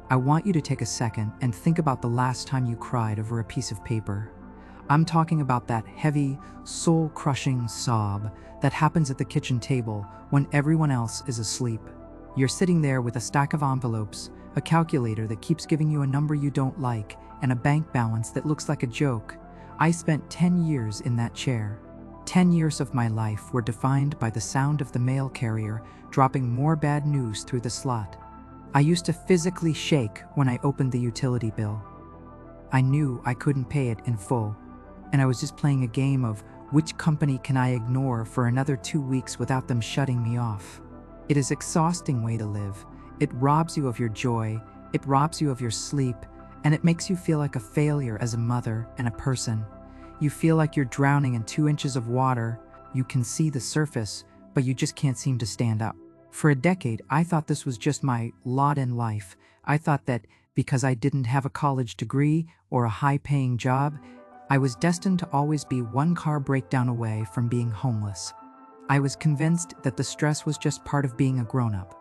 I want you to take a second and think about the last time you cried over a piece of paper. I'm talking about that heavy, soul-crushing sob that happens at the kitchen table when everyone else is asleep. You're sitting there with a stack of envelopes, a calculator that keeps giving you a number you don't like, and a bank balance that looks like a joke. I spent 10 years in that chair. 10 years of my life were defined by the sound of the mail carrier dropping more bad news through the slot. I used to physically shake when I opened the utility bill. I knew I couldn't pay it in full, and I was just playing a game of which company can I ignore for another 2 weeks without them shutting me off. It is an exhausting way to live. It robs you of your joy, it robs you of your sleep, and it makes you feel like a failure as a mother and a person. You feel like you're drowning in 2 inches of water. You can see the surface, but you just can't seem to stand up. For a decade, I thought this was just my lot in life. I thought that because I didn't have a college degree or a high-paying job, I was destined to always be one car breakdown away from being homeless. I was convinced that the stress was just part of being a grown-up.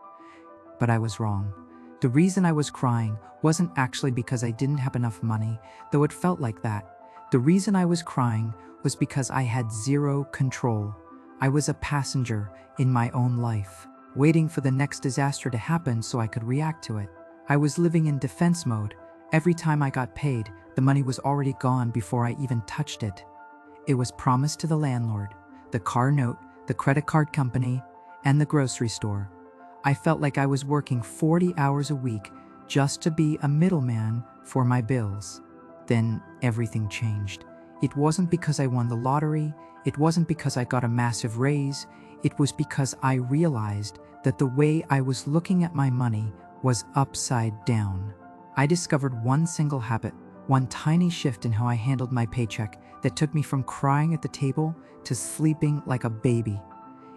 But I was wrong. The reason I was crying wasn't actually because I didn't have enough money, though it felt like that. The reason I was crying was because I had zero control. I was a passenger in my own life, waiting for the next disaster to happen so I could react to it. I was living in defense mode. Every time I got paid, the money was already gone before I even touched it. It was promised to the landlord, the car note, the credit card company, and the grocery store. I felt like I was working 40 hours a week just to be a middleman for my bills. Then everything changed. It wasn't because I won the lottery. It wasn't because I got a massive raise. It was because I realized that the way I was looking at my money was upside down. I discovered one single habit, one tiny shift in how I handled my paycheck that took me from crying at the table to sleeping like a baby.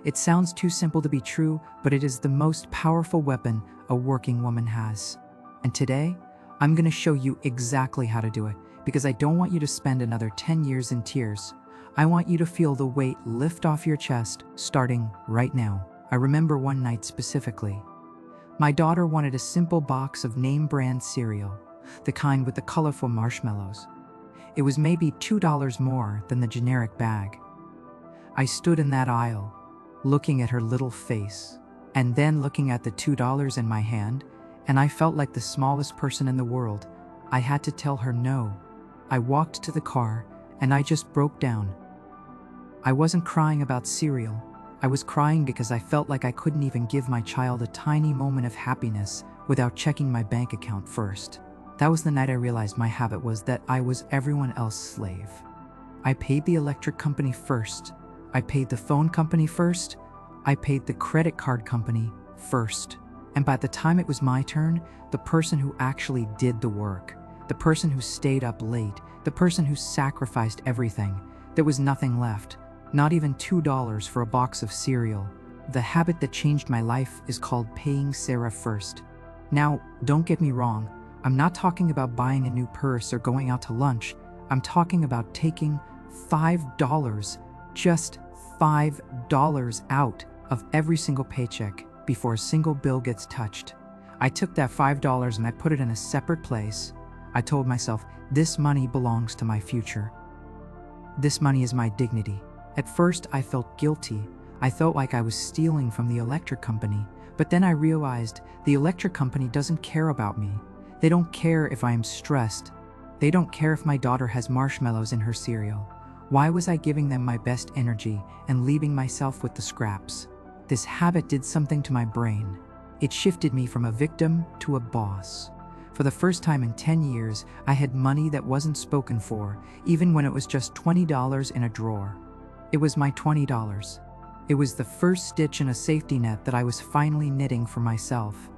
It sounds too simple to be true, but it is the most powerful weapon a working woman has. And today, I'm going to show you exactly how to do it, because I don't want you to spend another 10 years in tears. I want you to feel the weight lift off your chest, starting right now. I remember one night specifically. My daughter wanted a simple box of name-brand cereal, the kind with the colorful marshmallows. It was maybe $2 more than the generic bag. I stood in that aisle, looking at her little face, and then looking at the $2 in my hand, and I felt like the smallest person in the world. I had to tell her no. I walked to the car, and I just broke down. I wasn't crying about cereal. I was crying because I felt like I couldn't even give my child a tiny moment of happiness without checking my bank account first. That was the night I realized my habit was that I was everyone else's slave. I paid the electric company first. I paid the phone company first. I paid the credit card company first. And by the time it was my turn, the person who actually did the work, the person who stayed up late, the person who sacrificed everything, there was nothing left, not even $2 for a box of cereal. The habit that changed my life is called paying Sarah first. Now, don't get me wrong, I'm not talking about buying a new purse or going out to lunch. I'm talking about taking $5, just $5 out of every single paycheck before a single bill gets touched. I took that $5 and I put it in a separate place. I told myself, this money belongs to my future. This money is my dignity. At first, I felt guilty. I felt like I was stealing from the electric company. But then I realized the electric company doesn't care about me. They don't care if I am stressed. They don't care if my daughter has marshmallows in her cereal. Why was I giving them my best energy and leaving myself with the scraps? This habit did something to my brain. It shifted me from a victim to a boss. For the first time in 10 years, I had money that wasn't spoken for, even when it was just $20 in a drawer. It was my $20. It was the first stitch in a safety net that I was finally knitting for myself.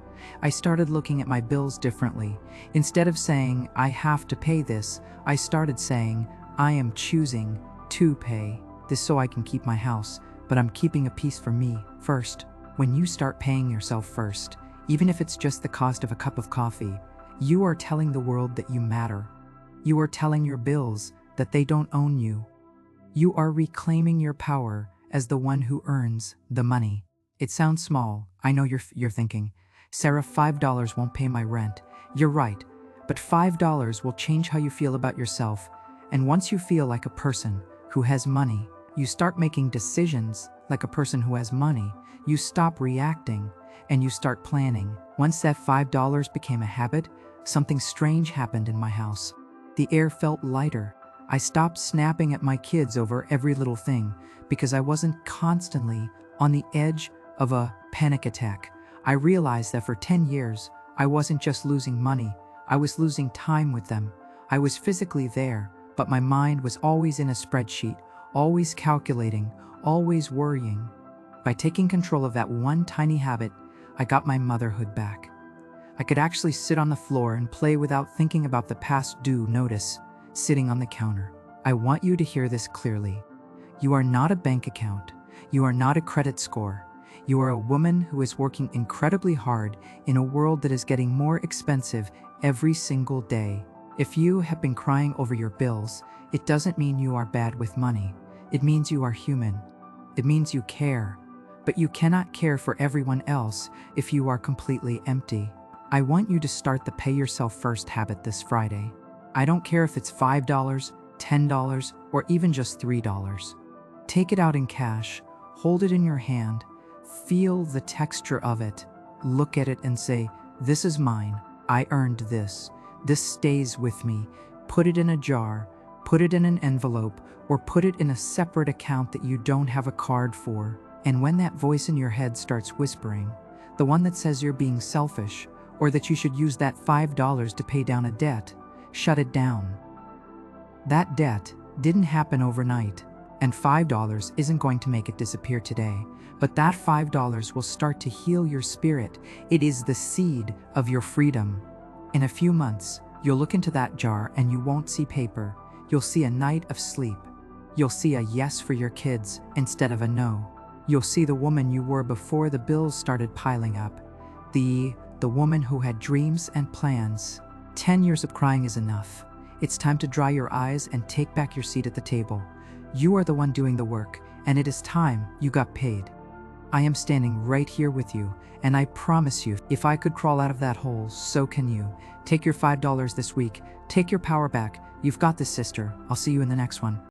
I started looking at my bills differently. Instead of saying, I have to pay this, I started saying, I am choosing to pay this so I can keep my house, but I'm keeping a piece for me first. When you start paying yourself first, even if it's just the cost of a cup of coffee, you are telling the world that you matter. You are telling your bills that they don't own you. You are reclaiming your power as the one who earns the money. It sounds small. I know you're thinking, Sarah, $5 won't pay my rent. You're right, but $5 will change how you feel about yourself. And once you feel like a person who has money, you start making decisions like a person who has money. You stop reacting and you start planning. Once that $5 became a habit, something strange happened in my house. The air felt lighter. I stopped snapping at my kids over every little thing because I wasn't constantly on the edge of a panic attack. I realized that for 10 years, I wasn't just losing money, I was losing time with them. I was physically there, but my mind was always in a spreadsheet, always calculating, always worrying. By taking control of that one tiny habit, I got my motherhood back. I could actually sit on the floor and play without thinking about the past due notice sitting on the counter. I want you to hear this clearly. You are not a bank account. You are not a credit score. You are a woman who is working incredibly hard in a world that is getting more expensive every single day. If you have been crying over your bills, it doesn't mean you are bad with money. It means you are human. It means you care. But you cannot care for everyone else if you are completely empty. I want you to start the pay yourself first habit this Friday. I don't care if it's $5, $10, or even just $3. Take it out in cash, hold it in your hand, feel the texture of it, look at it and say, this is mine, I earned this, this stays with me. Put it in a jar, put it in an envelope, or put it in a separate account that you don't have a card for. And when that voice in your head starts whispering, the one that says you're being selfish, or that you should use that $5 to pay down a debt, shut it down. That debt didn't happen overnight, and $5 isn't going to make it disappear today, but that $5 will start to heal your spirit. It is the seed of your freedom. In a few months, you'll look into that jar and you won't see paper. You'll see a night of sleep. You'll see a yes for your kids instead of a no. You'll see the woman you were before the bills started piling up. The woman who had dreams and plans. 10 years of crying is enough. It's time to dry your eyes and take back your seat at the table. You are the one doing the work, and it is time you got paid. I am standing right here with you, and I promise you, if I could crawl out of that hole, so can you. Take your $5 this week. Take your power back. You've got this, sister. I'll see you in the next one.